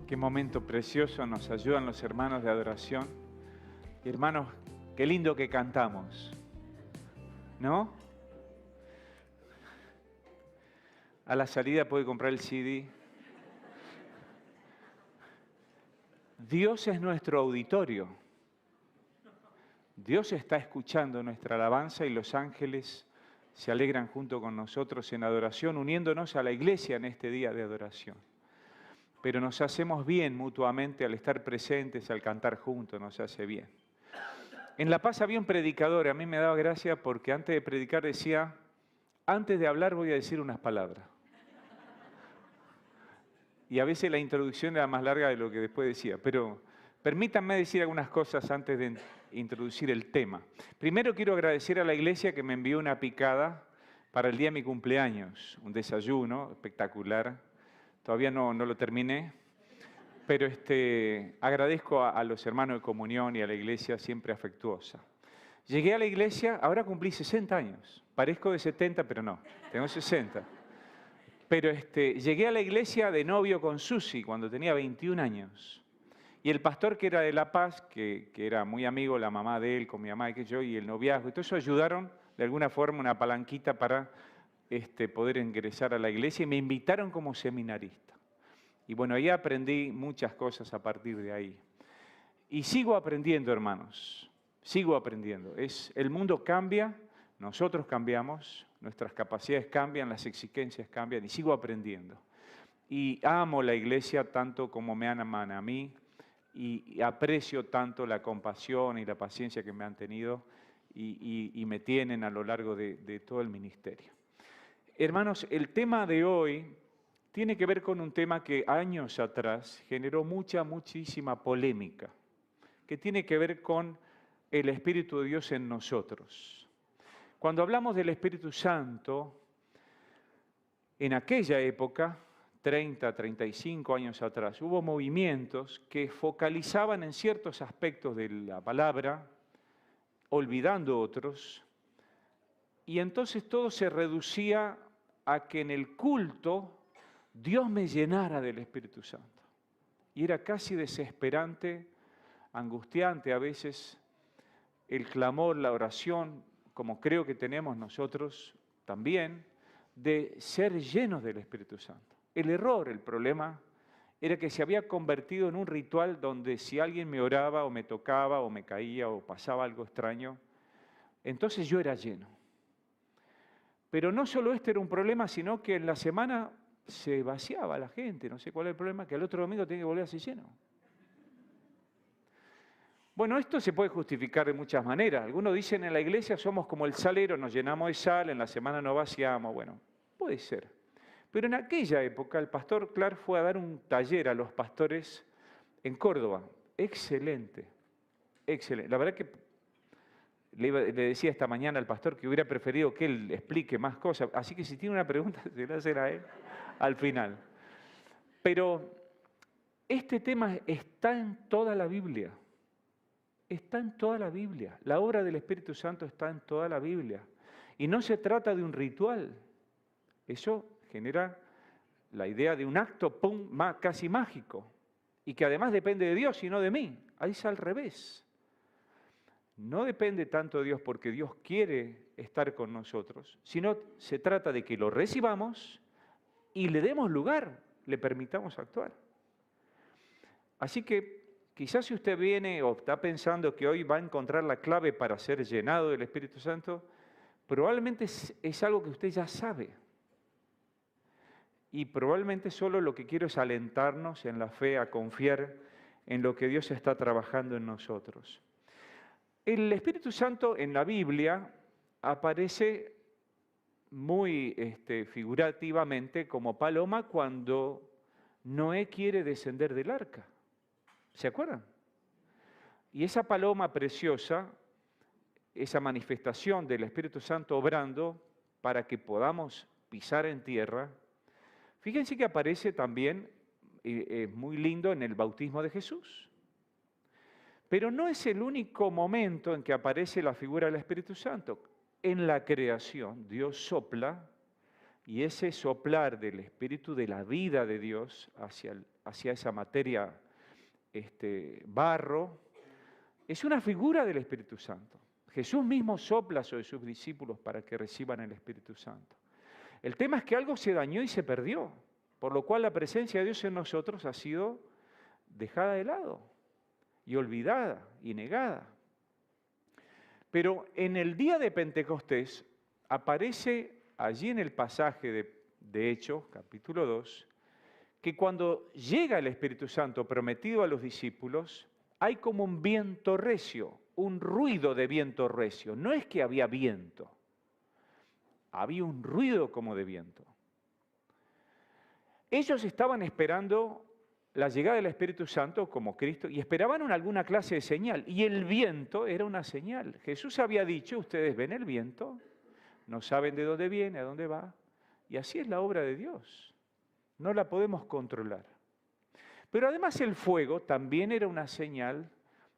Qué momento precioso nos ayudan los hermanos de adoración. Y hermanos, qué lindo que cantamos, ¿no? A la salida puede comprar el CD. Dios es nuestro auditorio. Dios está escuchando nuestra alabanza y los ángeles se alegran junto con nosotros en adoración, uniéndonos a la iglesia en este día de adoración. Pero nos hacemos bien mutuamente al estar presentes, al cantar juntos, nos hace bien. En La Paz había un predicador, a mí me daba gracia porque antes de predicar decía, antes de hablar voy a decir unas palabras. Y a veces la introducción era más larga de lo que después decía, pero permítanme decir algunas cosas antes de introducir el tema. Primero quiero agradecer a la iglesia que me envió una picada para el día de mi cumpleaños, un desayuno espectacular. Todavía no lo terminé, pero agradezco a los hermanos de comunión y a la iglesia siempre afectuosa. Llegué a la iglesia, ahora cumplí 60 años. Parezco de 70, pero no, tengo 60. Pero llegué a la iglesia de novio con Susi cuando tenía 21 años. Y el pastor que era de La Paz, que era muy amigo, la mamá de él, con mi mamá y que yo, y el noviazgo, y todo eso ayudaron de alguna forma una palanquita para poder ingresar a la iglesia y me invitaron como seminarista. Y bueno, ahí aprendí muchas cosas a partir de ahí. Y sigo aprendiendo, hermanos, sigo aprendiendo. El mundo cambia, nosotros cambiamos, nuestras capacidades cambian, las exigencias cambian y sigo aprendiendo. Y amo la iglesia tanto como me aman a mí y aprecio tanto la compasión y la paciencia que me han tenido y me tienen a lo largo de todo el ministerio. Hermanos, el tema de hoy tiene que ver con un tema que años atrás generó muchísima polémica, que tiene que ver con el Espíritu de Dios en nosotros. Cuando hablamos del Espíritu Santo, en aquella época, 30, 35 años atrás, hubo movimientos que focalizaban en ciertos aspectos de la palabra, olvidando otros, y entonces todo se reducía a que en el culto Dios me llenara del Espíritu Santo. Y era casi desesperante, angustiante a veces, el clamor, la oración, como creo que tenemos nosotros también, de ser llenos del Espíritu Santo. El error, el problema, era que se había convertido en un ritual donde si alguien me oraba o me tocaba o me caía o pasaba algo extraño, entonces yo era lleno. Pero no solo este era un problema, sino que en la semana se vaciaba la gente, no sé cuál es el problema, que el otro domingo tiene que volver así lleno. Bueno, esto se puede justificar de muchas maneras. Algunos dicen en la iglesia somos como el salero, nos llenamos de sal, en la semana nos vaciamos. Bueno, puede ser. Pero en aquella época el pastor Clark fue a dar un taller a los pastores en Córdoba. Excelente, excelente. La verdad que le decía esta mañana al pastor que hubiera preferido que él explique más cosas. Así que si tiene una pregunta, se la va a hacer a él al final. Pero este tema está en toda la Biblia. Está en toda la Biblia. La obra del Espíritu Santo está en toda la Biblia. Y no se trata de un ritual. Eso genera la idea de un acto casi mágico. Y que además depende de Dios y no de mí. Ahí es al revés. No depende tanto de Dios porque Dios quiere estar con nosotros, sino se trata de que lo recibamos y le demos lugar, le permitamos actuar. Así que quizás si usted viene o está pensando que hoy va a encontrar la clave para ser llenado del Espíritu Santo, probablemente es algo que usted ya sabe. Y probablemente solo lo que quiero es alentarnos en la fe, a confiar en lo que Dios está trabajando en nosotros. El Espíritu Santo en la Biblia aparece muy figurativamente como paloma cuando Noé quiere descender del arca. ¿Se acuerdan? Y esa paloma preciosa, esa manifestación del Espíritu Santo obrando para que podamos pisar en tierra, fíjense que aparece también, muy lindo, en el bautismo de Jesús. Pero no es el único momento en que aparece la figura del Espíritu Santo. En la creación, Dios sopla y ese soplar del Espíritu de la vida de Dios hacia esa materia barro, es una figura del Espíritu Santo. Jesús mismo sopla sobre sus discípulos para que reciban el Espíritu Santo. El tema es que algo se dañó y se perdió, por lo cual la presencia de Dios en nosotros ha sido dejada de lado y olvidada y negada. Pero en el día de Pentecostés aparece allí en el pasaje de Hechos, capítulo 2, que cuando llega el Espíritu Santo prometido a los discípulos, hay como un viento recio, un ruido de viento recio. No es que había viento, había un ruido como de viento. Ellos estaban esperando la llegada del Espíritu Santo como Cristo y esperaban alguna clase de señal. Y el viento era una señal. Jesús había dicho, ustedes ven el viento, no saben de dónde viene, a dónde va. Y así es la obra de Dios. No la podemos controlar. Pero además el fuego también era una señal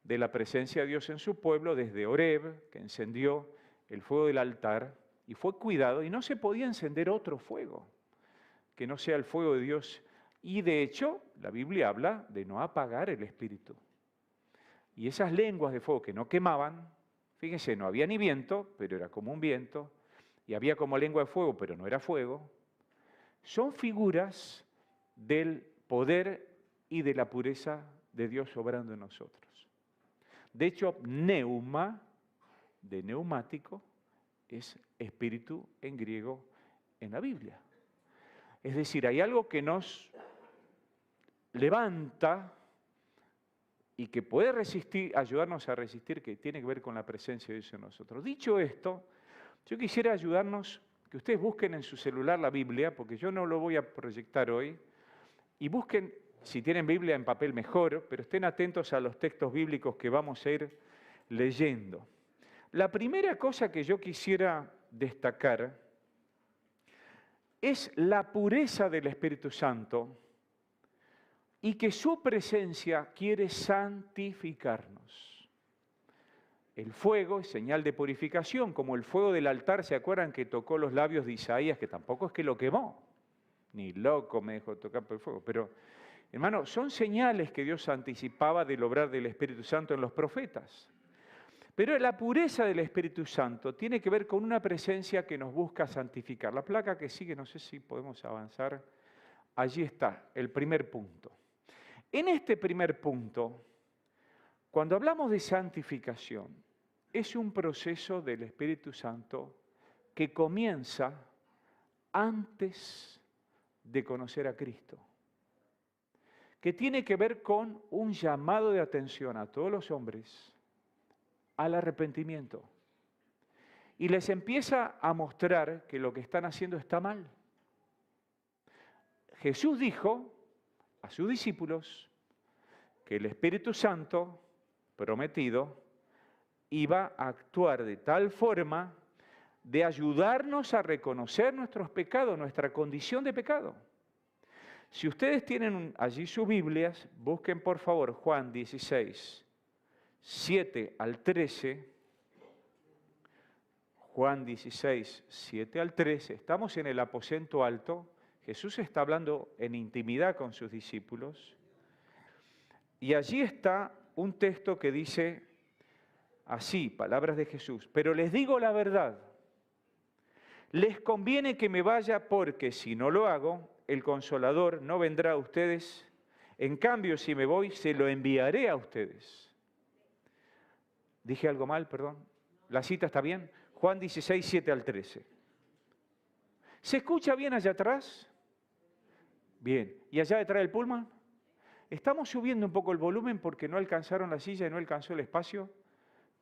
de la presencia de Dios en su pueblo desde Horeb, que encendió el fuego del altar y fue cuidado y no se podía encender otro fuego que no sea el fuego de Dios. Y de hecho, la Biblia habla de no apagar el Espíritu. Y esas lenguas de fuego que no quemaban, fíjense, no había ni viento, pero era como un viento, y había como lengua de fuego, pero no era fuego, son figuras del poder y de la pureza de Dios obrando en nosotros. De hecho, neuma, de neumático, es espíritu en griego en la Biblia. Es decir, hay algo que nos levanta y que puede resistir, ayudarnos a resistir, que tiene que ver con la presencia de Dios en nosotros. Dicho esto, yo quisiera ayudarnos, que ustedes busquen en su celular la Biblia, porque yo no lo voy a proyectar hoy, y busquen, si tienen Biblia en papel mejor, pero estén atentos a los textos bíblicos que vamos a ir leyendo. La primera cosa que yo quisiera destacar es la pureza del Espíritu Santo y que su presencia quiere santificarnos. El fuego es señal de purificación, como el fuego del altar, ¿se acuerdan que tocó los labios de Isaías? Que tampoco es que lo quemó, ni loco me dejó tocar por el fuego, pero hermano, son señales que Dios anticipaba del obrar del Espíritu Santo en los profetas. Pero la pureza del Espíritu Santo tiene que ver con una presencia que nos busca santificar. La placa que sigue, no sé si podemos avanzar, allí está, el primer punto. En este primer punto, cuando hablamos de santificación, es un proceso del Espíritu Santo que comienza antes de conocer a Cristo, que tiene que ver con un llamado de atención a todos los hombres al arrepentimiento. Y les empieza a mostrar que lo que están haciendo está mal. Jesús dijo a sus discípulos que el Espíritu Santo prometido iba a actuar de tal forma de ayudarnos a reconocer nuestros pecados, nuestra condición de pecado. Si ustedes tienen allí sus Biblias, busquen por favor Juan 16, 7 al 13, Juan 16, 7 al 13, estamos en el aposento alto, Jesús está hablando en intimidad con sus discípulos, y allí está un texto que dice así, palabras de Jesús, pero les digo la verdad, les conviene que me vaya porque si no lo hago, el Consolador no vendrá a ustedes, en cambio si me voy, se lo enviaré a ustedes. ¿Dije algo mal? Perdón. ¿La cita está bien? Juan 16, 7 al 13. ¿Se escucha bien allá atrás? Bien. ¿Y allá detrás del pullman? Estamos subiendo un poco el volumen porque no alcanzaron la silla y no alcanzó el espacio.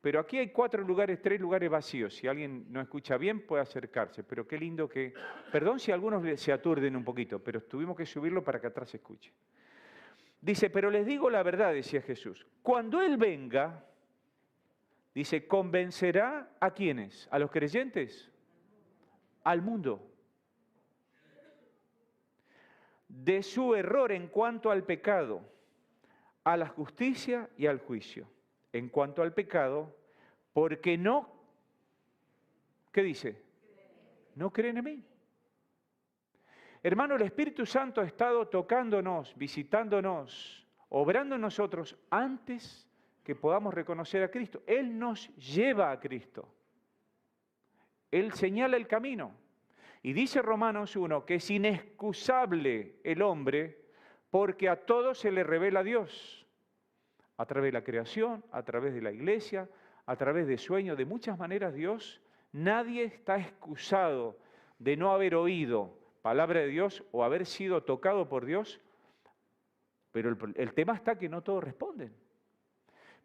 Pero aquí hay 3 lugares vacíos. Si alguien no escucha bien, puede acercarse. Pero qué lindo que... Perdón si algunos se aturden un poquito, pero tuvimos que subirlo para que atrás se escuche. Dice, pero les digo la verdad, decía Jesús. Cuando Él venga... Dice, ¿convencerá a quiénes? ¿A los creyentes? Al mundo. De su error en cuanto al pecado, a la justicia y al juicio. En cuanto al pecado, porque no, ¿qué dice? No creen en mí. Hermano, el Espíritu Santo ha estado tocándonos, visitándonos, obrando en nosotros antes que podamos reconocer a Cristo. Él nos lleva a Cristo. Él señala el camino. Y dice Romanos 1 que es inexcusable el hombre porque a todos se le revela Dios. A través de la creación, a través de la iglesia, a través de sueños, de muchas maneras Dios, nadie está excusado de no haber oído palabra de Dios o haber sido tocado por Dios, pero el tema está que no todos responden.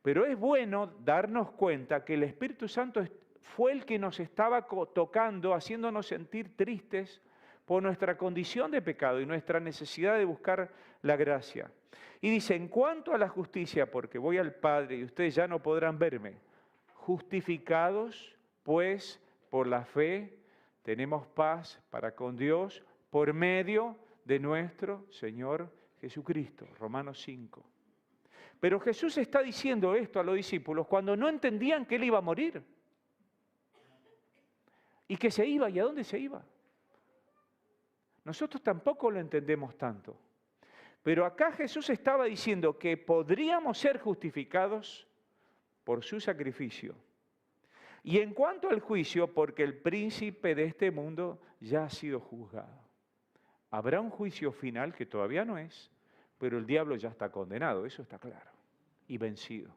Pero es bueno darnos cuenta que el Espíritu Santo fue el que nos estaba tocando, haciéndonos sentir tristes por nuestra condición de pecado y nuestra necesidad de buscar la gracia. Y dice, en cuanto a la justicia, porque voy al Padre y ustedes ya no podrán verme, justificados pues por la fe, tenemos paz para con Dios por medio de nuestro Señor Jesucristo. Romanos 5. Pero Jesús está diciendo esto a los discípulos cuando no entendían que Él iba a morir. Y que se iba, ¿y a dónde se iba? Nosotros tampoco lo entendemos tanto. Pero acá Jesús estaba diciendo que podríamos ser justificados por su sacrificio. Y en cuanto al juicio, porque el príncipe de este mundo ya ha sido juzgado. Habrá un juicio final que todavía no es, pero el diablo ya está condenado, eso está claro, y vencido.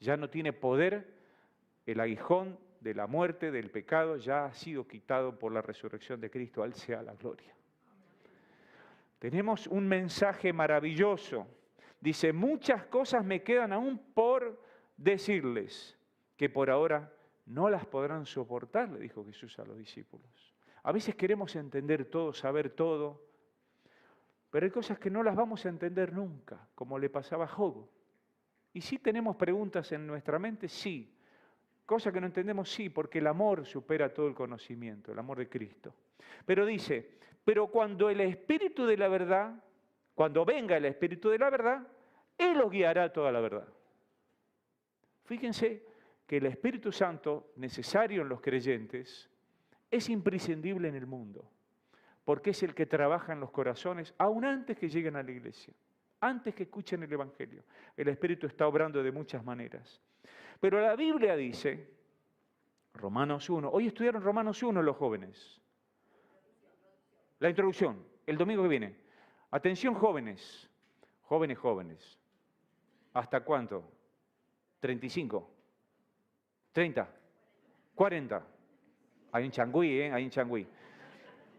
Ya no tiene poder, el aguijón de la muerte, del pecado, ya ha sido quitado por la resurrección de Cristo, a Él sea la gloria. Tenemos un mensaje maravilloso. Dice, muchas cosas me quedan aún por decirles, que por ahora no las podrán soportar, le dijo Jesús a los discípulos. A veces queremos entender todo, saber todo, pero hay cosas que no las vamos a entender nunca, como le pasaba a Job. Y sí tenemos preguntas en nuestra mente, sí. Cosas que no entendemos, sí, porque el amor supera todo el conocimiento, el amor de Cristo. Pero dice, pero cuando el Espíritu de la verdad, cuando venga el Espíritu de la verdad, Él os guiará a toda la verdad. Fíjense que el Espíritu Santo, necesario en los creyentes, es imprescindible en el mundo, porque es el que trabaja en los corazones, aún antes que lleguen a la iglesia, antes que escuchen el Evangelio. El Espíritu está obrando de muchas maneras. Pero la Biblia dice, Romanos 1, hoy estudiaron Romanos 1 los jóvenes. La introducción, el domingo que viene. Atención jóvenes, jóvenes. ¿Hasta cuánto? 35, 30, 40. Hay un changüí, hay un changüí.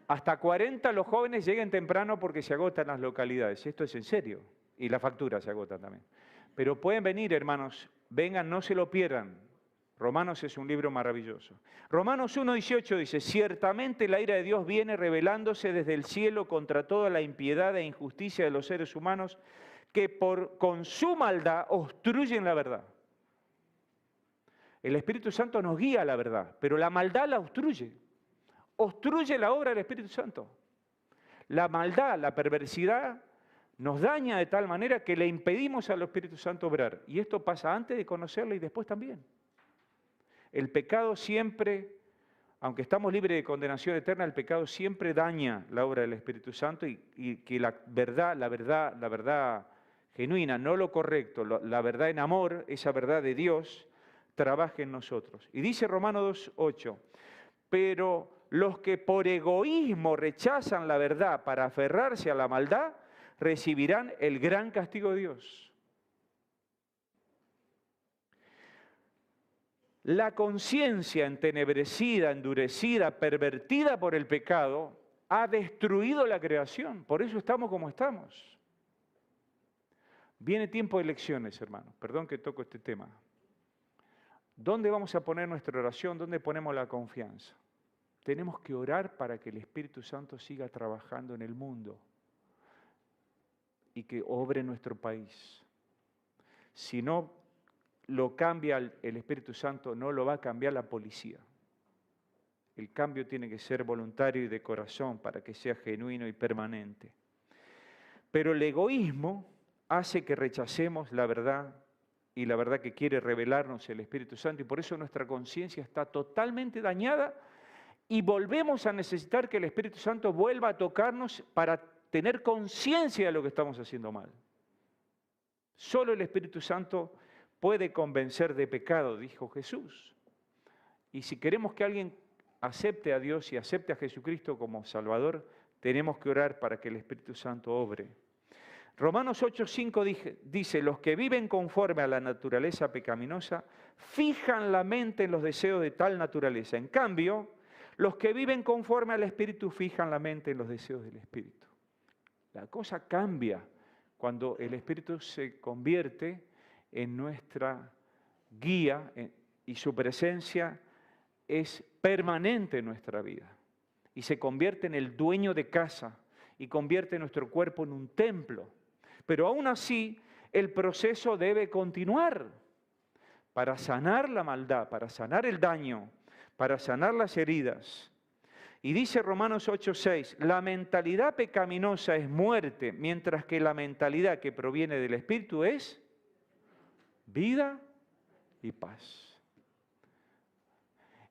Hasta 40 los jóvenes lleguen temprano porque se agotan las localidades. Esto es en serio. Y la factura se agota también. Pero pueden venir, hermanos, vengan, no se lo pierdan. Romanos es un libro maravilloso. Romanos 1:18 dice, ciertamente la ira de Dios viene revelándose desde el cielo contra toda la impiedad e injusticia de los seres humanos que con su maldad obstruyen la verdad. El Espíritu Santo nos guía a la verdad, pero la maldad la obstruye. Obstruye la obra del Espíritu Santo. La maldad, la perversidad, nos daña de tal manera que le impedimos al Espíritu Santo obrar. Y esto pasa antes de conocerle y después también. El pecado siempre, aunque estamos libres de condenación eterna, el pecado siempre daña la obra del Espíritu Santo y que la verdad genuina, no lo correcto, la verdad en amor, esa verdad de Dios, trabaje en nosotros. Y dice Romanos 2:8, pero los que por egoísmo rechazan la verdad para aferrarse a la maldad, recibirán el gran castigo de Dios. La conciencia entenebrecida, endurecida, pervertida por el pecado, ha destruido la creación. Por eso estamos como estamos. Viene tiempo de elecciones, hermanos. Perdón que toco este tema. ¿Dónde vamos a poner nuestra oración? ¿Dónde ponemos la confianza? Tenemos que orar para que el Espíritu Santo siga trabajando en el mundo y que obre en nuestro país. Si no lo cambia el Espíritu Santo, no lo va a cambiar la policía. El cambio tiene que ser voluntario y de corazón para que sea genuino y permanente. Pero el egoísmo hace que rechacemos la verdad y la verdad que quiere revelarnos el Espíritu Santo, y por eso nuestra conciencia está totalmente dañada y volvemos a necesitar que el Espíritu Santo vuelva a tocarnos para tener conciencia de lo que estamos haciendo mal. Solo el Espíritu Santo puede convencer de pecado, dijo Jesús. Y si queremos que alguien acepte a Dios y acepte a Jesucristo como Salvador, tenemos que orar para que el Espíritu Santo obre. Romanos 8:5 dice, los que viven conforme a la naturaleza pecaminosa, fijan la mente en los deseos de tal naturaleza. En cambio, los que viven conforme al Espíritu, fijan la mente en los deseos del Espíritu. La cosa cambia cuando el Espíritu se convierte en nuestra guía y su presencia es permanente en nuestra vida. Y se convierte en el dueño de casa y convierte nuestro cuerpo en un templo. Pero aún así, el proceso debe continuar para sanar la maldad, para sanar el daño, para sanar las heridas. Y dice Romanos 8:6, la mentalidad pecaminosa es muerte, mientras que la mentalidad que proviene del Espíritu es vida y paz.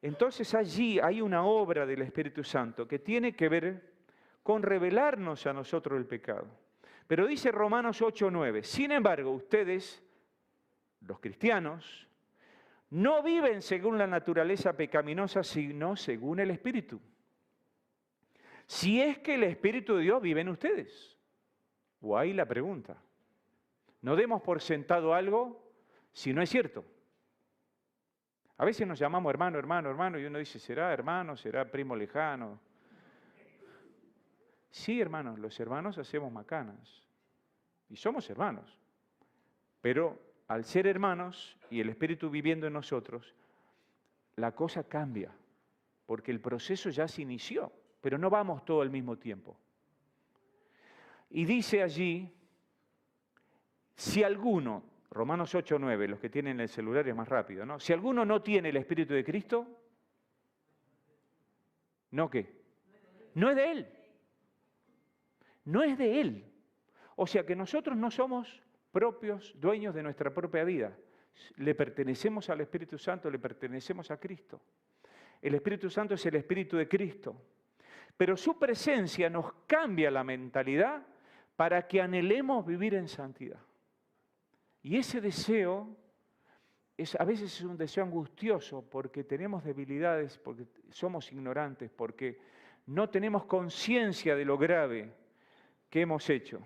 Entonces allí hay una obra del Espíritu Santo que tiene que ver con revelarnos a nosotros el pecado. Pero dice Romanos 8:9, sin embargo, ustedes, los cristianos, no viven según la naturaleza pecaminosa, sino según el Espíritu. Si es que el Espíritu de Dios vive en ustedes. O ahí la pregunta. No demos por sentado algo si no es cierto. A veces nos llamamos hermano, hermano, hermano, y uno dice, ¿será hermano? ¿Será primo lejano? Sí, hermanos, los hermanos hacemos macanas. Y somos hermanos. Pero al ser hermanos y el Espíritu viviendo en nosotros, la cosa cambia. Porque el proceso ya se inició. Pero no vamos todo al mismo tiempo. Y dice allí, si alguno, Romanos 8:9, los que tienen el celular es más rápido, ¿no? Si alguno no tiene el Espíritu de Cristo, ¿no qué? No es de Él. No es de Él. O sea que nosotros no somos propios dueños de nuestra propia vida. Le pertenecemos al Espíritu Santo, le pertenecemos a Cristo. El Espíritu Santo es el Espíritu de Cristo. Pero su presencia nos cambia la mentalidad para que anhelemos vivir en santidad. Y ese deseo a veces es un deseo angustioso porque tenemos debilidades, porque somos ignorantes, porque no tenemos conciencia de lo grave que hemos hecho.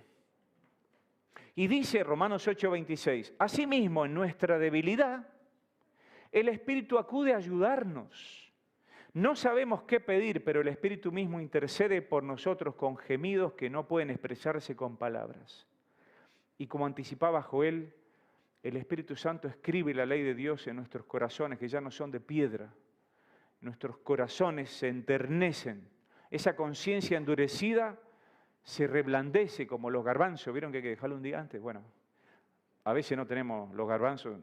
Y dice Romanos 8:26, asimismo en nuestra debilidad, el Espíritu acude a ayudarnos. No sabemos qué pedir, pero el Espíritu mismo intercede por nosotros con gemidos que no pueden expresarse con palabras. Y como anticipaba Joel, el Espíritu Santo escribe la ley de Dios en nuestros corazones, que ya no son de piedra. Nuestros corazones se enternecen. Esa conciencia endurecida se reblandece como los garbanzos. ¿Vieron que hay que dejarlo un día antes? Bueno, a veces no tenemos los garbanzos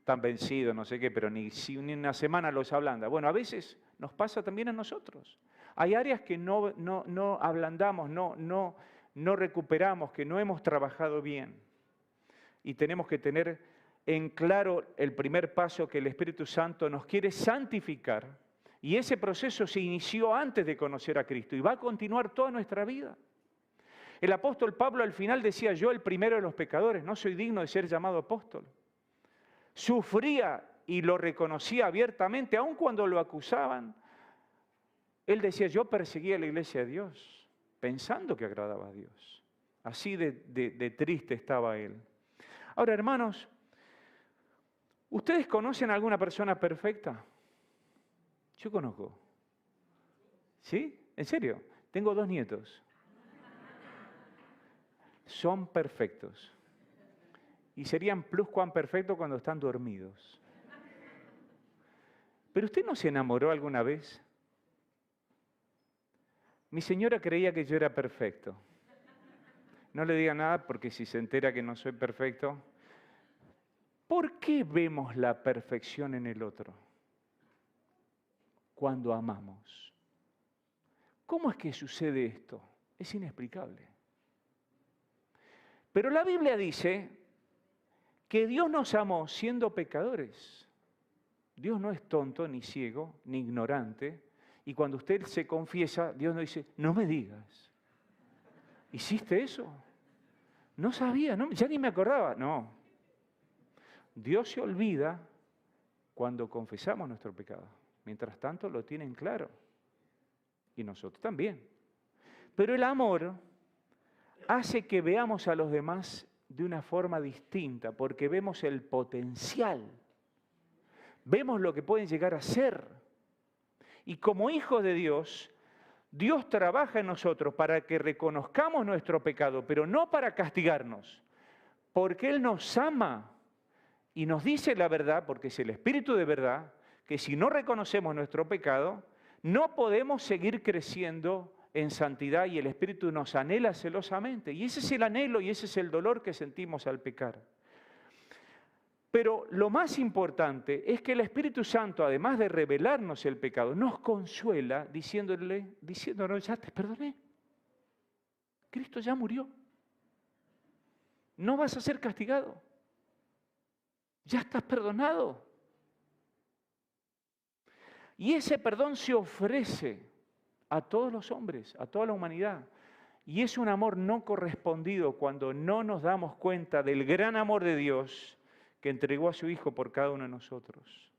tan vencidos, no sé qué, pero ni una semana los ablanda. Bueno, a veces nos pasa también a nosotros. Hay áreas que no ablandamos, no recuperamos, que no hemos trabajado bien. Y tenemos que tener en claro el primer paso, que el Espíritu Santo nos quiere santificar. Y ese proceso se inició antes de conocer a Cristo y va a continuar toda nuestra vida. El apóstol Pablo al final decía, yo el primero de los pecadores, no soy digno de ser llamado apóstol. Sufría y lo reconocía abiertamente, aun cuando lo acusaban. Él decía, yo perseguía la iglesia de Dios, pensando que agradaba a Dios. Así de triste estaba él. Ahora, hermanos, ¿ustedes conocen a alguna persona perfecta? Yo conozco. ¿Sí? ¿En serio? Tengo 2 nietos. Son perfectos. Y serían pluscuamperfectos cuando están dormidos. ¿Pero usted no se enamoró alguna vez? Mi señora creía que yo era perfecto. No le diga nada porque si se entera que no soy perfecto. ¿Por qué vemos la perfección en el otro cuando amamos? ¿Cómo es que sucede esto? Es inexplicable. Pero la Biblia dice que Dios nos amó siendo pecadores. Dios no es tonto, ni ciego, ni ignorante, Y cuando usted se confiesa, Dios nos dice, no me digas, ¿hiciste eso? No sabía, no, ya ni me acordaba. No, Dios se olvida cuando confesamos nuestro pecado. Mientras tanto lo tienen claro. Y nosotros también. Pero el amor hace que veamos a los demás de una forma distinta, porque vemos el potencial. Vemos lo que pueden llegar a ser. Y como hijos de Dios, Dios trabaja en nosotros para que reconozcamos nuestro pecado, pero no para castigarnos, porque Él nos ama y nos dice la verdad, porque es el Espíritu de verdad, que si no reconocemos nuestro pecado, no podemos seguir creciendo en santidad y el Espíritu nos anhela celosamente. Y ese es el anhelo y ese es el dolor que sentimos al pecar. Pero lo más importante es que el Espíritu Santo, además de revelarnos el pecado, nos consuela diciéndonos, ya te perdoné. Cristo ya murió. No vas a ser castigado. Ya estás perdonado. Y ese perdón se ofrece a todos los hombres, a toda la humanidad. Y es un amor no correspondido cuando no nos damos cuenta del gran amor de Dios que entregó a su Hijo por cada uno de nosotros.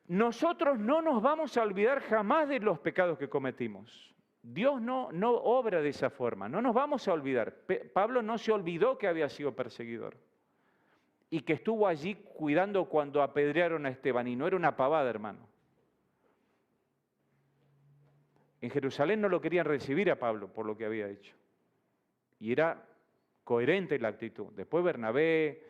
Nosotros no nos vamos a olvidar jamás de los pecados que cometimos. Dios no obra de esa forma, no nos vamos a olvidar. Pablo no se olvidó que había sido perseguidor y que estuvo allí cuidando cuando apedrearon a Esteban, y no era una pavada, hermano. En Jerusalén no lo querían recibir a Pablo por lo que había hecho. Y era coherente la actitud. Después Bernabé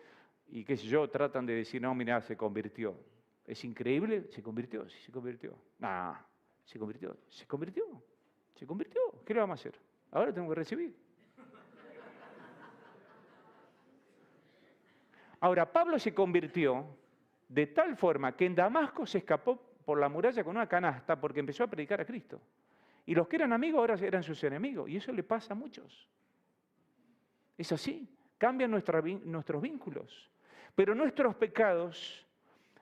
y qué sé yo, tratan de decir, no, mira, se convirtió. ¿Es increíble? ¿Se convirtió? Sí, se convirtió. No, se convirtió. ¿Se convirtió? ¿Se convirtió? ¿Qué le vamos a hacer? Ahora tengo que recibir. Ahora, Pablo se convirtió de tal forma que en Damasco se escapó por la muralla con una canasta porque empezó a predicar a Cristo. Y los que eran amigos ahora eran sus enemigos. Y eso le pasa a muchos. Es así. Cambian nuestros vínculos. Pero nuestros pecados,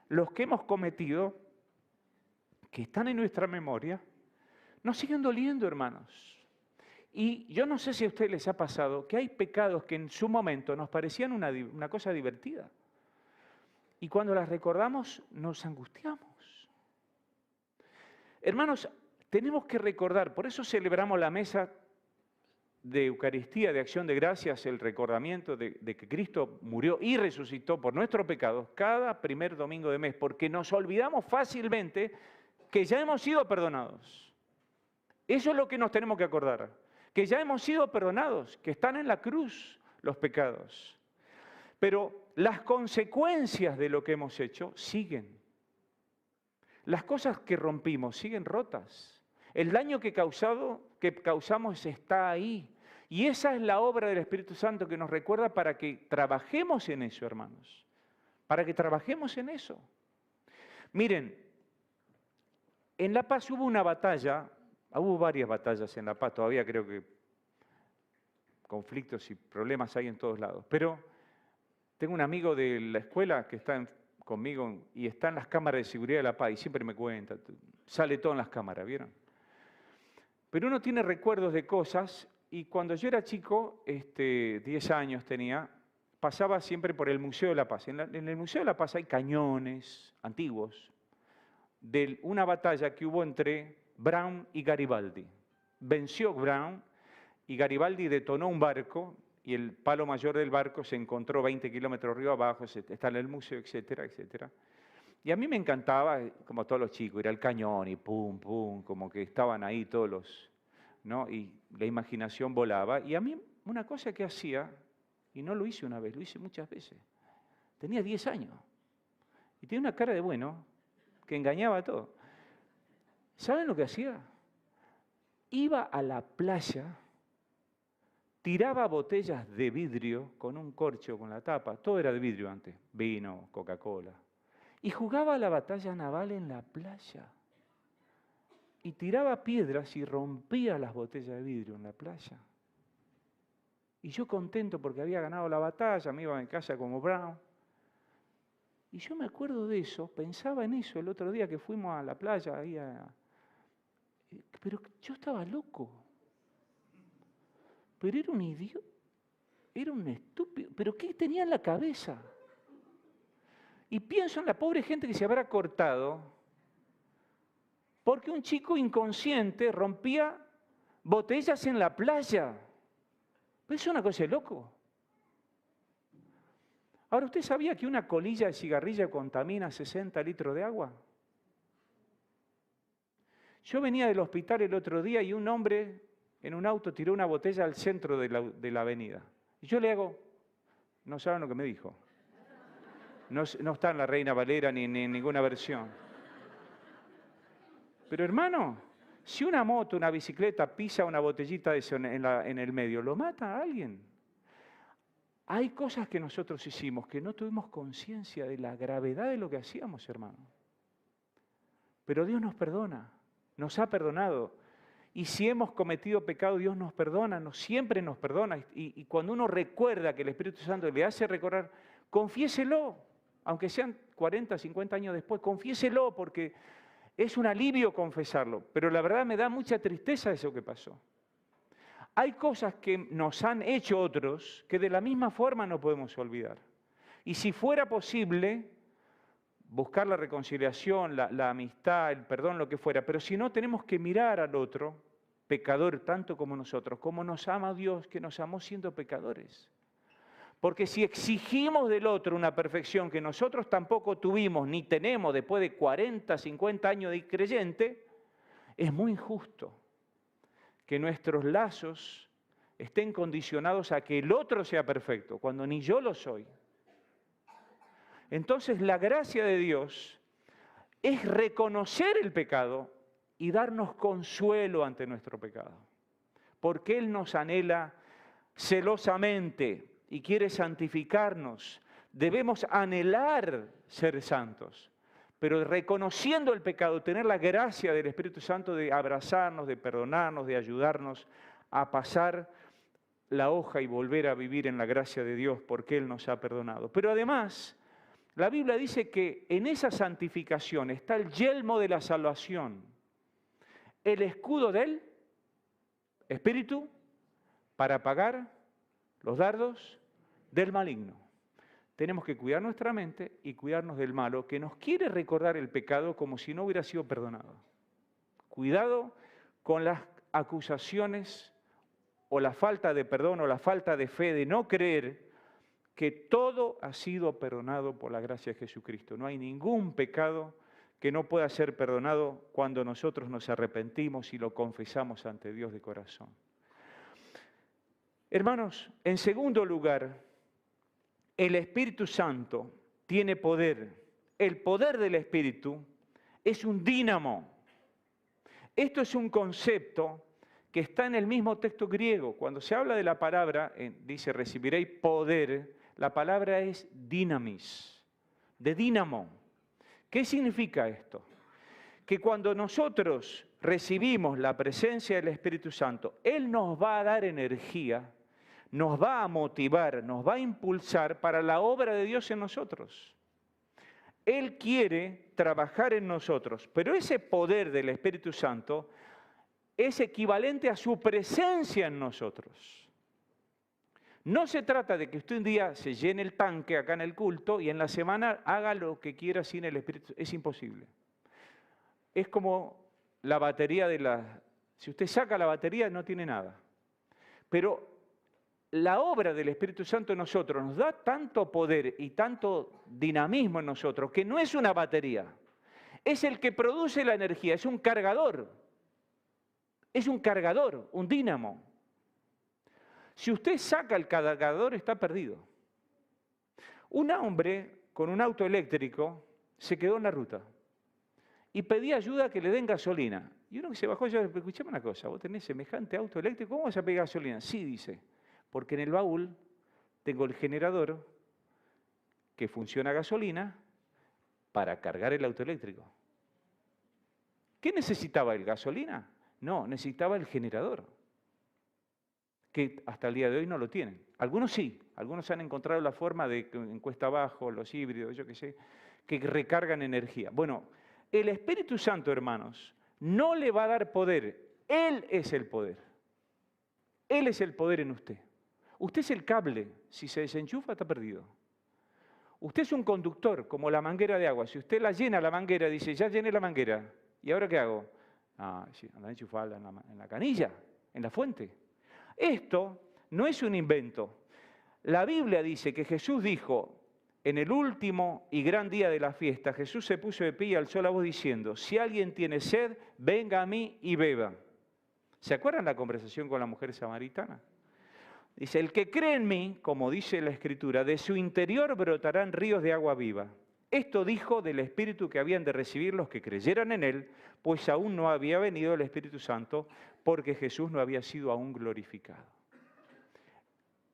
los que hemos cometido, que están en nuestra memoria, nos siguen doliendo, hermanos. Y yo no sé si a ustedes les ha pasado que hay pecados que en su momento nos parecían una cosa divertida. Y cuando las recordamos, nos angustiamos. Hermanos, tenemos que recordar, por eso celebramos la mesa de Eucaristía, de acción de gracias, el recordamiento de que Cristo murió y resucitó por nuestros pecados cada primer domingo de mes, porque nos olvidamos fácilmente que ya hemos sido perdonados. Eso es lo que nos tenemos que acordar, que ya hemos sido perdonados, que están en la cruz los pecados. Pero las consecuencias de lo que hemos hecho siguen. Las cosas que rompimos siguen rotas. El daño que causamos está ahí. Y esa es la obra del Espíritu Santo que nos recuerda para que trabajemos en eso, hermanos. Para que trabajemos en eso. Miren, en La Paz hubo una batalla, hubo varias batallas en La Paz, todavía creo que conflictos y problemas hay en todos lados. Pero tengo un amigo de la escuela que está conmigo y está en las cámaras de seguridad de La Paz y siempre me cuenta, sale todo en las cámaras, ¿vieron? Pero uno tiene recuerdos de cosas y cuando yo era chico, 10 años tenía, pasaba siempre por el Museo de La Paz. En el Museo de La Paz hay cañones antiguos de una batalla que hubo entre Brown y Garibaldi. Venció Brown y Garibaldi detonó un barco y el palo mayor del barco se encontró 20 kilómetros río abajo, está en el museo, etcétera, etcétera. Y a mí me encantaba, como todos los chicos, ir al cañón y pum, pum, como que estaban ahí todos los, ¿no? Y la imaginación volaba. Y a mí una cosa que hacía, y no lo hice una vez, lo hice muchas veces, tenía 10 años y tenía una cara de bueno que engañaba a todo. ¿Saben lo que hacía? Iba a la playa, tiraba botellas de vidrio con un corcho, con la tapa, todo era de vidrio antes, vino, Coca-Cola. Y jugaba a la batalla naval en la playa. Y tiraba piedras y rompía las botellas de vidrio en la playa. Y yo contento porque había ganado la batalla, me iba a mi casa como Brown. Y yo me acuerdo de eso, pensaba en eso el otro día que fuimos a la playa, ahí Pero yo estaba loco. Pero era un idiota, era un estúpido. ¿Pero qué tenía en la cabeza? Y pienso en la pobre gente que se habrá cortado porque un chico inconsciente rompía botellas en la playa. Pero es una cosa de loco. Ahora, ¿usted sabía que una colilla de cigarrillo contamina 60 litros de agua? Yo venía del hospital el otro día y un hombre en un auto tiró una botella al centro de la avenida. Y yo le hago, no saben lo que me dijo. No está en la Reina Valera ni en ninguna versión. Pero hermano, si una moto, una bicicleta pisa una botellita de eso en el medio, ¿lo mata a alguien? Hay cosas que nosotros hicimos que no tuvimos conciencia de la gravedad de lo que hacíamos, hermano. Pero Dios nos perdona, nos ha perdonado. Y si hemos cometido pecado, Dios nos perdona, siempre nos perdona. Y cuando uno recuerda que el Espíritu Santo le hace recordar, confiéselo, aunque sean 40, 50 años después, confiéselo porque es un alivio confesarlo. Pero la verdad me da mucha tristeza eso que pasó. Hay cosas que nos han hecho otros que de la misma forma no podemos olvidar. Y si fuera posible, buscar la reconciliación, la amistad, el perdón, lo que fuera. Pero si no, tenemos que mirar al otro, pecador tanto como nosotros, como nos ama Dios, que nos amó siendo pecadores. Porque si exigimos del otro una perfección que nosotros tampoco tuvimos ni tenemos después de 40, 50 años de creyente, es muy injusto que nuestros lazos estén condicionados a que el otro sea perfecto, cuando ni yo lo soy. Entonces la gracia de Dios es reconocer el pecado y darnos consuelo ante nuestro pecado. Porque Él nos anhela celosamente y quiere santificarnos. Debemos anhelar ser santos, pero reconociendo el pecado, tener la gracia del Espíritu Santo de abrazarnos, de perdonarnos, de ayudarnos a pasar la hoja y volver a vivir en la gracia de Dios porque Él nos ha perdonado. Pero además, la Biblia dice que en esa santificación está el yelmo de la salvación, el escudo del Espíritu para apagar los dardos del maligno. Tenemos que cuidar nuestra mente y cuidarnos del malo que nos quiere recordar el pecado como si no hubiera sido perdonado. Cuidado con las acusaciones o la falta de perdón o la falta de fe de no creer que todo ha sido perdonado por la gracia de Jesucristo. No hay ningún pecado que no pueda ser perdonado cuando nosotros nos arrepentimos y lo confesamos ante Dios de corazón. Hermanos, en segundo lugar, el Espíritu Santo tiene poder. El poder del Espíritu es un dínamo. Esto es un concepto que está en el mismo texto griego. Cuando se habla de la palabra, dice recibiréis poder, la palabra es dinamis, de dínamo. ¿Qué significa esto? Que cuando nosotros recibimos la presencia del Espíritu Santo, Él nos va a dar energía, nos va a motivar, nos va a impulsar para la obra de Dios en nosotros. Él quiere trabajar en nosotros, pero ese poder del Espíritu Santo es equivalente a su presencia en nosotros. No se trata de que usted un día se llene el tanque acá en el culto y en la semana haga lo que quiera sin el Espíritu. Es imposible. Es como la batería de la... Si usted saca la batería no tiene nada. Pero la obra del Espíritu Santo en nosotros nos da tanto poder y tanto dinamismo en nosotros que no es una batería. Es el que produce la energía, es un cargador. Es un cargador, un dínamo. Si usted saca el cargador, está perdido. Un hombre con un auto eléctrico se quedó en la ruta y pedía ayuda que le den gasolina. Y uno que se bajó, yo le dije, escuchame una cosa, vos tenés semejante auto eléctrico, ¿cómo vas a pedir gasolina? Sí, dice, porque en el baúl tengo el generador que funciona a gasolina para cargar el auto eléctrico. ¿Qué necesitaba el gasolina? No, necesitaba el generador, que hasta el día de hoy no lo tienen. Algunos sí, algunos han encontrado la forma de que en cuesta abajo, los híbridos, yo qué sé, que recargan energía. Bueno, el Espíritu Santo, hermanos, no le va a dar poder. Él es el poder. Él es el poder en usted. Usted es el cable. Si se desenchufa, está perdido. Usted es un conductor, como la manguera de agua. Si usted la llena la manguera, dice, ya llené la manguera. ¿Y ahora qué hago? Ah, sí, anda a enchufarla en la canilla, en la fuente. Esto no es un invento. La Biblia dice que Jesús dijo, en el último y gran día de la fiesta, Jesús se puso de pie y alzó la voz diciendo, si alguien tiene sed, venga a mí y beba. ¿Se acuerdan la conversación con la mujer samaritana? Dice, el que cree en mí, como dice la Escritura, de su interior brotarán ríos de agua viva. Esto dijo del Espíritu que habían de recibir los que creyeran en Él, pues aún no había venido el Espíritu Santo, porque Jesús no había sido aún glorificado.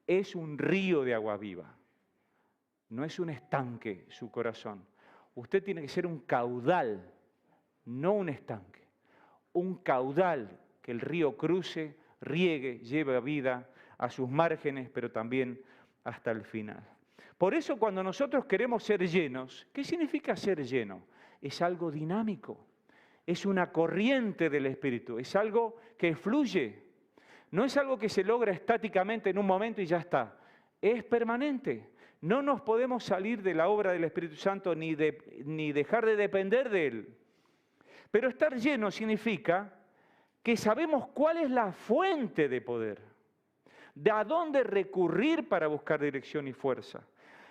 Es un río de agua viva, no es un estanque su corazón. Usted tiene que ser un caudal, no un estanque. Un caudal que el río cruce, riegue, lleve vida a sus márgenes, pero también hasta el final. Por eso cuando nosotros queremos ser llenos, ¿qué significa ser lleno? Es algo dinámico, es una corriente del Espíritu, es algo que fluye. No es algo que se logra estáticamente en un momento y ya está. Es permanente. No nos podemos salir de la obra del Espíritu Santo ni dejar de depender de Él. Pero estar lleno significa que sabemos cuál es la fuente de poder, de a dónde recurrir para buscar dirección y fuerza.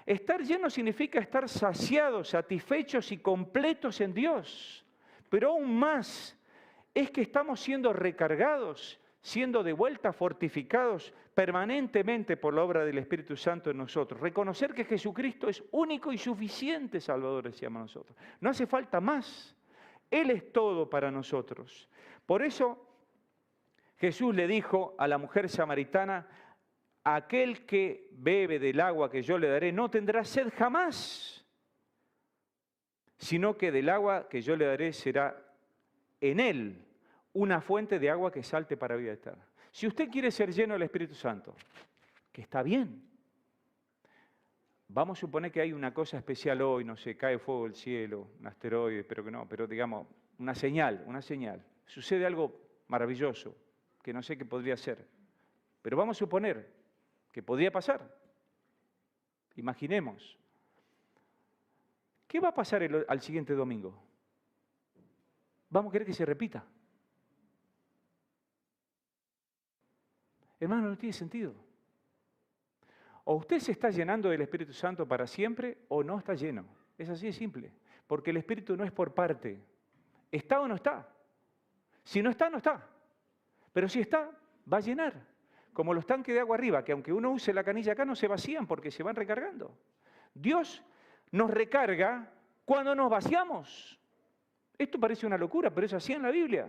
Estar lleno significa estar saciados, satisfechos y completos en Dios. Pero aún más, es que estamos siendo recargados, siendo de vuelta fortificados permanentemente por la obra del Espíritu Santo en nosotros. Reconocer que Jesucristo es único y suficiente Salvador, decíamos nosotros. No hace falta más. Él es todo para nosotros. Por eso Jesús le dijo a la mujer samaritana, aquel que bebe del agua que yo le daré no tendrá sed jamás, sino que del agua que yo le daré será en él una fuente de agua que salte para vida eterna. Si usted quiere ser lleno del Espíritu Santo, que está bien, vamos a suponer que hay una cosa especial hoy, no sé, cae fuego del cielo, un asteroide, espero que no, pero digamos, una señal. Sucede algo maravilloso, que no sé qué podría ser, pero vamos a suponer que podría pasar. Imaginemos. ¿Qué va a pasar al siguiente domingo? ¿Vamos a querer que se repita? Hermano, no tiene sentido. O usted se está llenando del Espíritu Santo para siempre o no está lleno. Es así de simple. Porque el Espíritu no es por parte. ¿Está o no está? Si no está, no está. Pero si está, va a llenar. Como los tanques de agua arriba, que aunque uno use la canilla acá, no se vacían porque se van recargando. Dios nos recarga cuando nos vaciamos. Esto parece una locura, pero es así en la Biblia.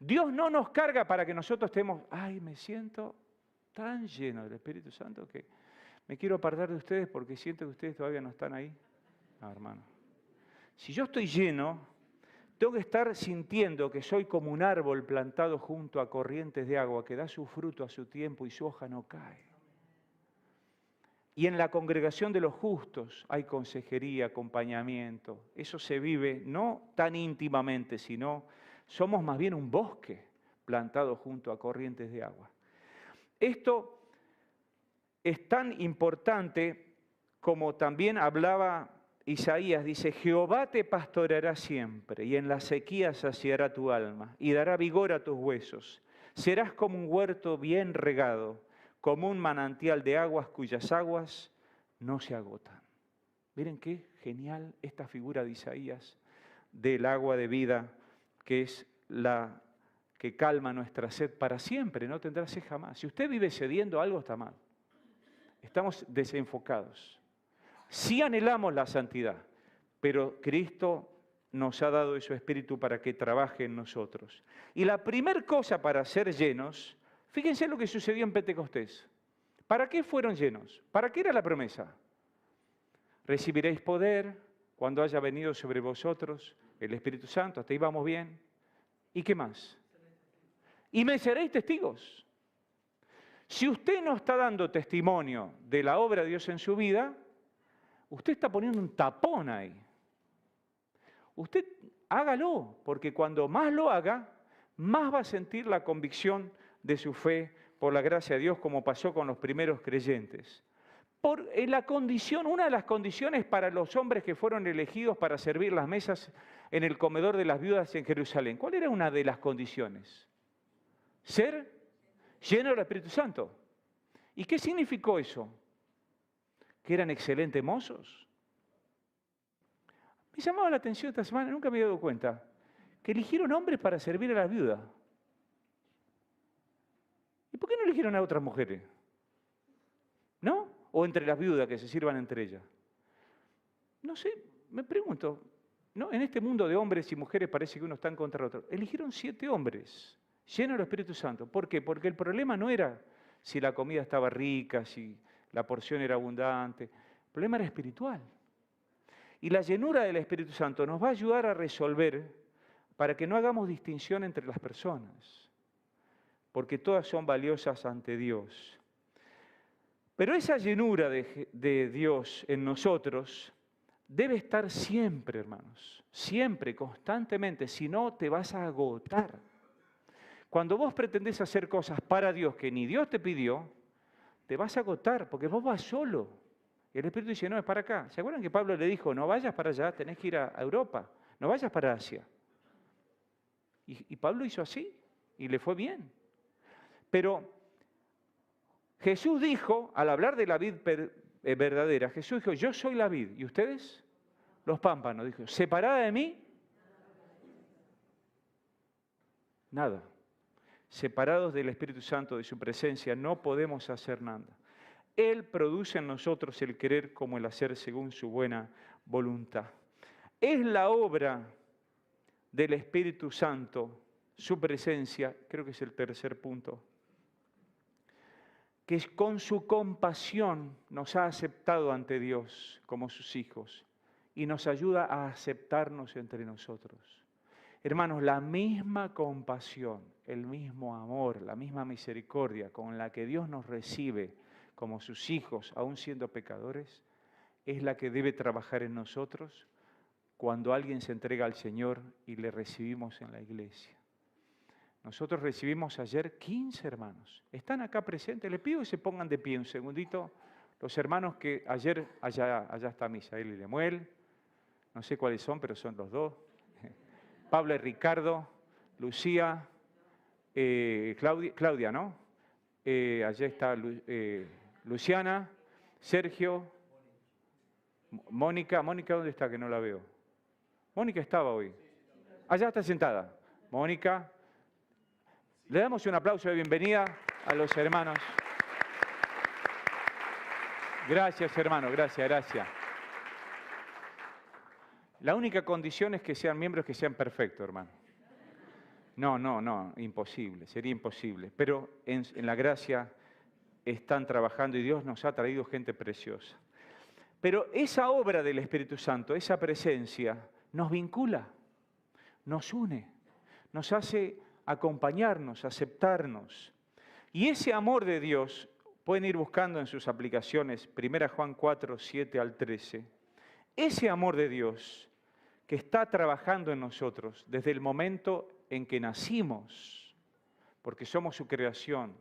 Dios no nos carga para que nosotros estemos, ay, me siento tan lleno del Espíritu Santo que me quiero apartar de ustedes porque siento que ustedes todavía no están ahí. No, hermano. Si yo estoy lleno, tengo que estar sintiendo que soy como un árbol plantado junto a corrientes de agua que da su fruto a su tiempo y su hoja no cae. Y en la congregación de los justos hay consejería, acompañamiento. Eso se vive no tan íntimamente, sino somos más bien un bosque plantado junto a corrientes de agua. Esto es tan importante como también hablaba Isaías, dice, Jehová te pastoreará siempre y en la sequía saciará tu alma y dará vigor a tus huesos. Serás como un huerto bien regado, como un manantial de aguas cuyas aguas no se agotan. Miren qué genial esta figura de Isaías del agua de vida, que es la que calma nuestra sed para siempre, no tendrá sed jamás. Si usted vive cediendo, algo está mal. Estamos desenfocados. Sí anhelamos la santidad, pero Cristo nos ha dado su Espíritu para que trabaje en nosotros. Y la primera cosa para ser llenos, fíjense lo que sucedió en Pentecostés. ¿Para qué fueron llenos? ¿Para qué era la promesa? Recibiréis poder cuando haya venido sobre vosotros el Espíritu Santo. Hasta ahí vamos bien. ¿Y qué más? Y me seréis testigos. Si usted no está dando testimonio de la obra de Dios en su vida, usted está poniendo un tapón ahí. usted hágalo, porque cuando más lo haga, más va a sentir la convicción de su fe por la gracia de Dios, como pasó con los primeros creyentes. Una de las condiciones para los hombres que fueron elegidos para servir las mesas en el comedor de las viudas en Jerusalén, ¿cuál era una de las condiciones? Ser lleno del Espíritu Santo. ¿Y qué significó eso? ¿Que eran excelentes mozos? Me llamaba la atención esta semana, nunca me había dado cuenta, que eligieron hombres para servir a las viudas. ¿Y por qué no eligieron a otras mujeres? ¿No? O entre las viudas, que se sirvan entre ellas. No sé, me pregunto, ¿no? En este mundo de hombres y mujeres parece que uno está en contra de otro. Eligieron 7 hombres llenos del Espíritu Santo. ¿Por qué? Porque el problema no era si la comida estaba rica, si la porción era abundante. El problema era espiritual. Y la llenura del Espíritu Santo nos va a ayudar a resolver para que no hagamos distinción entre las personas, porque todas son valiosas ante Dios. Pero esa llenura de Dios en nosotros debe estar siempre, hermanos, siempre, constantemente, si no te vas a agotar. Cuando vos pretendés hacer cosas para Dios que ni Dios te pidió, te vas a agotar, porque vos vas solo. Y el Espíritu dice, no, es para acá. ¿Se acuerdan que Pablo le dijo, no vayas para allá, tenés que ir a Europa, no vayas para Asia? Y Pablo hizo así, y le fue bien. Pero Jesús dijo, al hablar de la vid verdadera, Jesús dijo, yo soy la vid, ¿y ustedes? Los pámpanos, dijo, separada de mí, nada. Separados del Espíritu Santo, de su presencia, no podemos hacer nada. Él produce en nosotros el querer como el hacer según su buena voluntad. Es la obra del Espíritu Santo, su presencia, creo que es el tercer punto, que con su compasión nos ha aceptado ante Dios como sus hijos y nos ayuda a aceptarnos entre nosotros. Hermanos, la misma compasión, el mismo amor, la misma misericordia con la que Dios nos recibe como sus hijos, aún siendo pecadores, es la que debe trabajar en nosotros cuando alguien se entrega al Señor y le recibimos en la iglesia. Nosotros recibimos ayer 15 hermanos. ¿Están acá presentes? Les pido que se pongan de pie un segundito. Los hermanos que ayer, allá está Misael y Lemuel, no sé cuáles son, pero son los dos. Pablo y Ricardo, Lucía, Claudia, ¿no? Allá está Luciana, Sergio, Mónica. Mónica, ¿dónde está? Que no la veo. Mónica estaba hoy. Allá está sentada. Mónica. Le damos un aplauso de bienvenida a los hermanos. Gracias, hermano, gracias. La única condición es que sean miembros que sean perfectos, hermano. No, imposible, sería imposible. Pero en la gracia están trabajando y Dios nos ha traído gente preciosa. Pero esa obra del Espíritu Santo, esa presencia, nos vincula, nos une, nos hace acompañarnos, aceptarnos. Y ese amor de Dios, pueden ir buscando en sus aplicaciones, 1 Juan 4, 7 al 13, ese amor de Dios que está trabajando en nosotros desde el momento en que nacimos, porque somos su creación,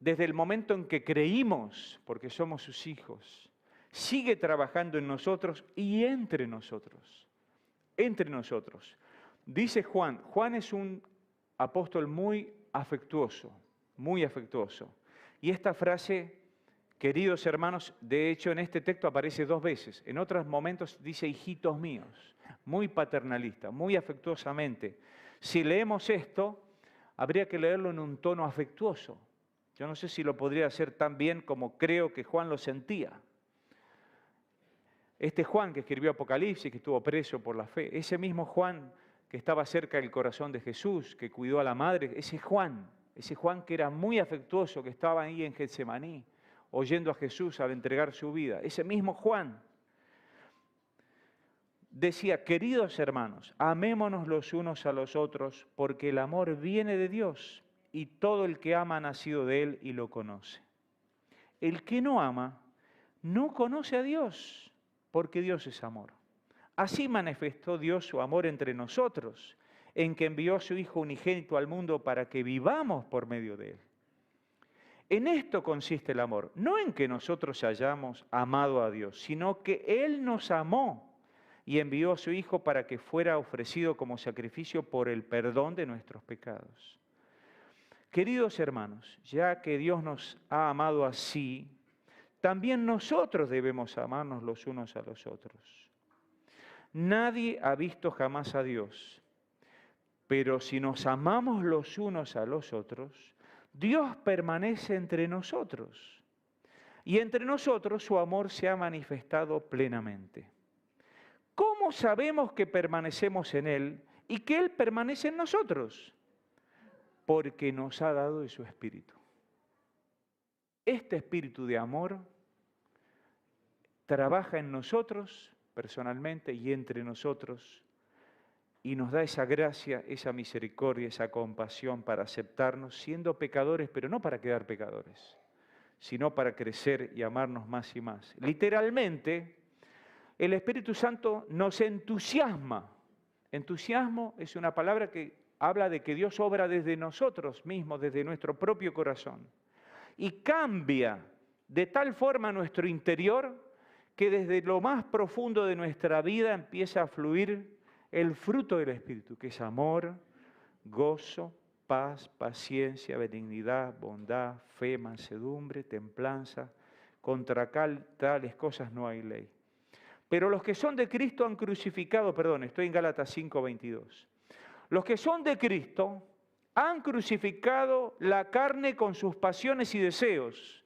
desde el momento en que creímos, porque somos sus hijos, sigue trabajando en nosotros y entre nosotros. Entre nosotros. Dice Juan es un apóstol muy afectuoso, muy afectuoso. Y esta frase, queridos hermanos, de hecho en este texto aparece 2 veces. En otros momentos dice hijitos míos, muy paternalista, muy afectuosamente. Si leemos esto, habría que leerlo en un tono afectuoso. Yo no sé si lo podría hacer tan bien como creo que Juan lo sentía. Este Juan que escribió Apocalipsis, que estuvo preso por la fe, ese mismo Juan que estaba cerca del corazón de Jesús, que cuidó a la madre, ese Juan que era muy afectuoso, que estaba ahí en Getsemaní, oyendo a Jesús al entregar su vida, ese mismo Juan decía, queridos hermanos, amémonos los unos a los otros, porque el amor viene de Dios, y todo el que ama ha nacido de Él y lo conoce. El que no ama, no conoce a Dios, porque Dios es amor. Así manifestó Dios su amor entre nosotros, en que envió a su Hijo unigénito al mundo para que vivamos por medio de Él. En esto consiste el amor, no en que nosotros hayamos amado a Dios, sino que Él nos amó y envió a su Hijo para que fuera ofrecido como sacrificio por el perdón de nuestros pecados. Queridos hermanos, ya que Dios nos ha amado así, también nosotros debemos amarnos los unos a los otros. Nadie ha visto jamás a Dios, pero si nos amamos los unos a los otros, Dios permanece entre nosotros y entre nosotros su amor se ha manifestado plenamente. ¿Cómo sabemos que permanecemos en Él y que Él permanece en nosotros? Porque nos ha dado de su Espíritu. Este Espíritu de amor trabaja en nosotros personalmente y entre nosotros y nos da esa gracia, esa misericordia, esa compasión para aceptarnos siendo pecadores, pero no para quedar pecadores, sino para crecer y amarnos más y más. Literalmente, el Espíritu Santo nos entusiasma. Entusiasmo es una palabra que habla de que Dios obra desde nosotros mismos, desde nuestro propio corazón. Y cambia de tal forma nuestro interior que desde lo más profundo de nuestra vida empieza a fluir el fruto del Espíritu, que es amor, gozo, paz, paciencia, benignidad, bondad, fe, mansedumbre, templanza. Contra tales cosas no hay ley. Pero los que son de Cristo han crucificado, estoy en Gálatas 5:22. Los que son de Cristo han crucificado la carne con sus pasiones y deseos.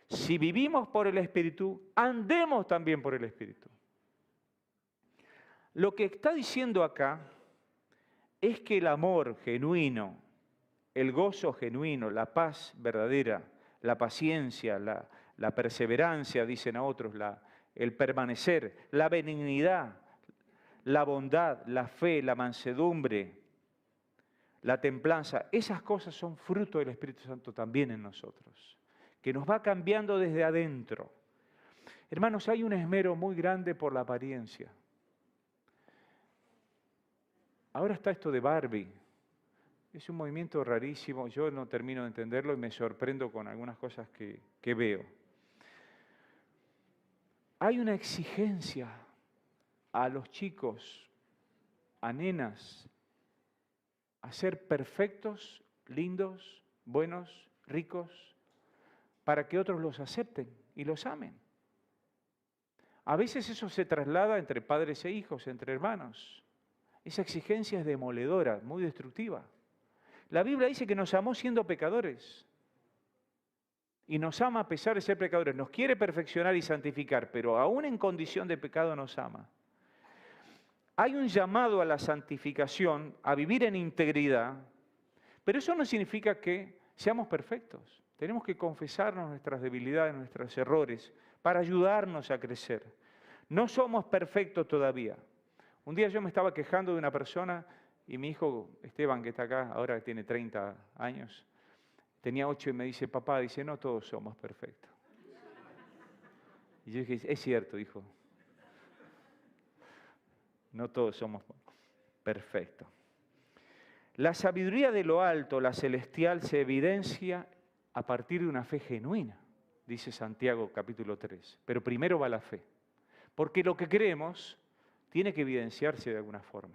Si vivimos por el Espíritu, andemos también por el Espíritu. Lo que está diciendo acá es que el amor genuino, el gozo genuino, la paz verdadera, la paciencia, la perseverancia, dicen a otros, el permanecer, la benignidad, la bondad, la fe, la mansedumbre, la templanza, esas cosas son fruto del Espíritu Santo también en nosotros, que nos va cambiando desde adentro. Hermanos, hay un esmero muy grande por la apariencia. Ahora está esto de Barbie. Es un movimiento rarísimo, yo no termino de entenderlo y me sorprendo con algunas cosas que veo. Hay una exigencia a los chicos, a nenas, a ser perfectos, lindos, buenos, ricos, para que otros los acepten y los amen. A veces eso se traslada entre padres e hijos, entre hermanos. Esa exigencia es demoledora, muy destructiva. La Biblia dice que nos amó siendo pecadores. Y nos ama a pesar de ser pecadores. Nos quiere perfeccionar y santificar, pero aún en condición de pecado nos ama. Hay un llamado a la santificación, a vivir en integridad, pero eso no significa que seamos perfectos. Tenemos que confesarnos nuestras debilidades, nuestros errores, para ayudarnos a crecer. No somos perfectos todavía. Un día yo me estaba quejando de una persona y mi hijo Esteban, que está acá, ahora tiene 30 años, tenía 8 y me dice, papá, dice, no todos somos perfectos. Y yo dije, es cierto, hijo. No todos somos perfectos. La sabiduría de lo alto, la celestial, se evidencia a partir de una fe genuina, dice Santiago capítulo 3. Pero primero va la fe. Porque lo que creemos tiene que evidenciarse de alguna forma.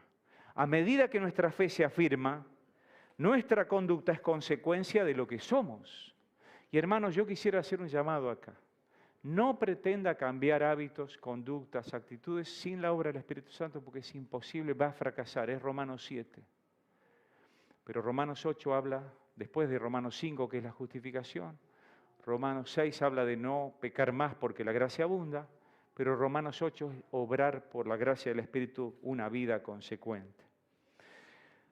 A medida que nuestra fe se afirma, nuestra conducta es consecuencia de lo que somos. Y hermanos, yo quisiera hacer un llamado acá. No pretenda cambiar hábitos, conductas, actitudes sin la obra del Espíritu Santo porque es imposible, va a fracasar. Es Romanos 7. Pero Romanos 8 habla, después de Romanos 5, que es la justificación. Romanos 6 habla de no pecar más porque la gracia abunda. Pero Romanos 8 es obrar por la gracia del Espíritu una vida consecuente.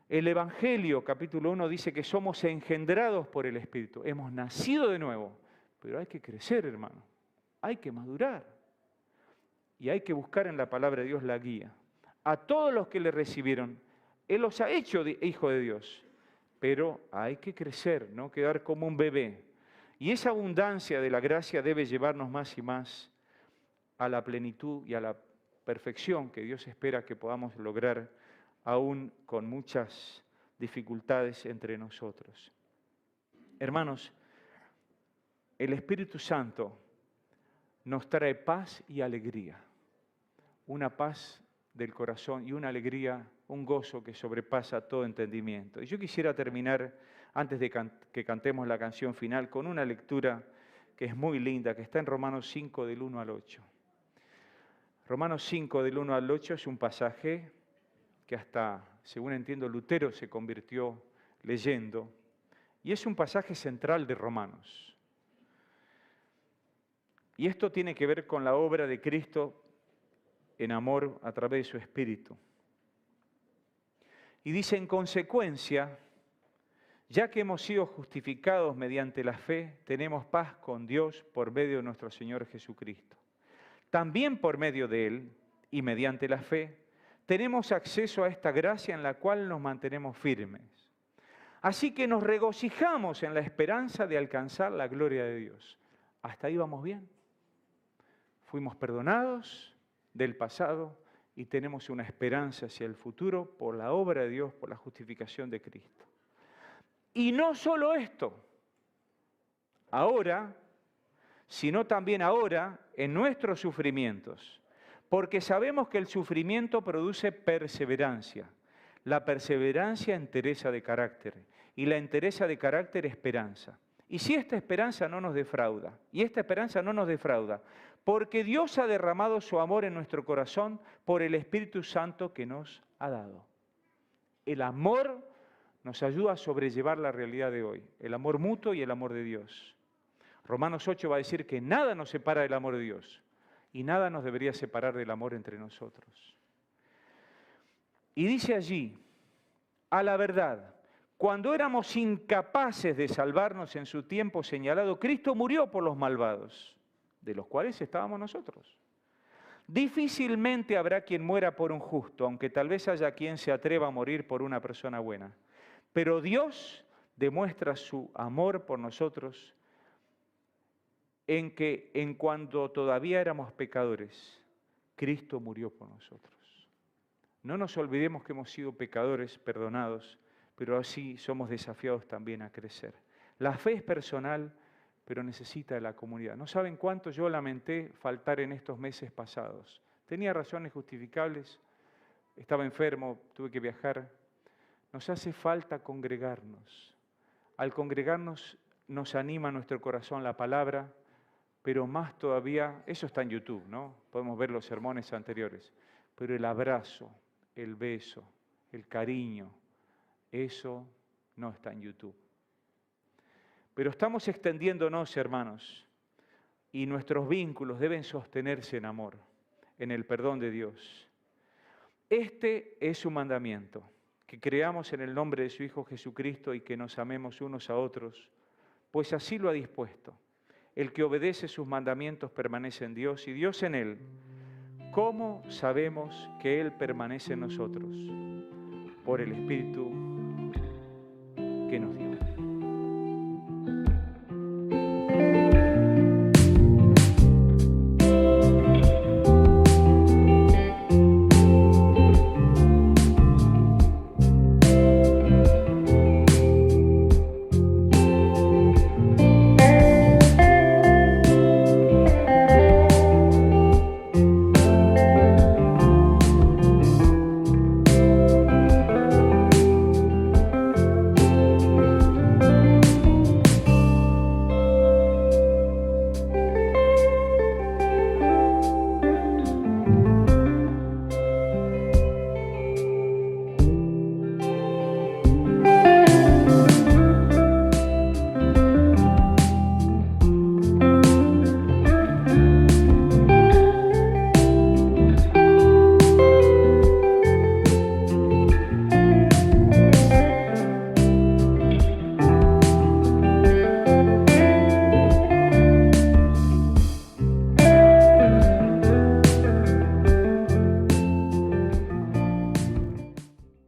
El Evangelio, capítulo 1, dice que somos engendrados por el Espíritu. Hemos nacido de nuevo, pero hay que crecer, hermano. Hay que madurar. Y hay que buscar en la palabra de Dios la guía. A todos los que le recibieron, Él los ha hecho hijo de Dios. Pero hay que crecer, no quedar como un bebé. Y esa abundancia de la gracia debe llevarnos más y más a la plenitud y a la perfección que Dios espera que podamos lograr aún con muchas dificultades entre nosotros. Hermanos, el Espíritu Santo nos trae paz y alegría, una paz del corazón y una alegría, un gozo que sobrepasa todo entendimiento. Y yo quisiera terminar, antes de que cantemos la canción final, con una lectura que es muy linda, que está en Romanos 5, del 1 al 8. Romanos 5, del 1 al 8 es un pasaje que hasta, según entiendo, Lutero se convirtió leyendo, y es un pasaje central de Romanos. Y esto tiene que ver con la obra de Cristo en amor a través de su Espíritu. Y dice, en consecuencia, ya que hemos sido justificados mediante la fe, tenemos paz con Dios por medio de nuestro Señor Jesucristo. También por medio de Él y mediante la fe, tenemos acceso a esta gracia en la cual nos mantenemos firmes. Así que nos regocijamos en la esperanza de alcanzar la gloria de Dios. ¿Hasta ahí vamos bien? Fuimos perdonados del pasado y tenemos una esperanza hacia el futuro por la obra de Dios, por la justificación de Cristo. Y no solo esto, ahora, sino también ahora en nuestros sufrimientos, porque sabemos que el sufrimiento produce perseverancia. La perseverancia, entereza de carácter, y la entereza de carácter, esperanza. Y si esta esperanza no nos defrauda, porque Dios ha derramado su amor en nuestro corazón por el Espíritu Santo que nos ha dado. El amor nos ayuda a sobrellevar la realidad de hoy, el amor mutuo y el amor de Dios. Romanos 8 va a decir que nada nos separa del amor de Dios y nada nos debería separar del amor entre nosotros. Y dice allí, a la verdad, cuando éramos incapaces de salvarnos en su tiempo señalado, Cristo murió por los malvados, de los cuales estábamos nosotros. Difícilmente habrá quien muera por un justo, aunque tal vez haya quien se atreva a morir por una persona buena. Pero Dios demuestra su amor por nosotros en que, en cuando todavía éramos pecadores, Cristo murió por nosotros. No nos olvidemos que hemos sido pecadores perdonados, pero así somos desafiados también a crecer. La fe es personal, pero necesita de la comunidad. No saben cuánto yo lamenté faltar en estos meses pasados. Tenía razones justificables, estaba enfermo, tuve que viajar. Nos hace falta congregarnos. Al congregarnos nos anima nuestro corazón la palabra, pero más todavía, eso está en YouTube, ¿no? Podemos ver los sermones anteriores. Pero el abrazo, el beso, el cariño, eso no está en YouTube. Pero estamos extendiéndonos, hermanos, y nuestros vínculos deben sostenerse en amor, en el perdón de Dios. Este es su mandamiento, que creamos en el nombre de su Hijo Jesucristo y que nos amemos unos a otros, pues así lo ha dispuesto. El que obedece sus mandamientos permanece en Dios y Dios en él. ¿Cómo sabemos que Él permanece en nosotros? Por el Espíritu que nos dio.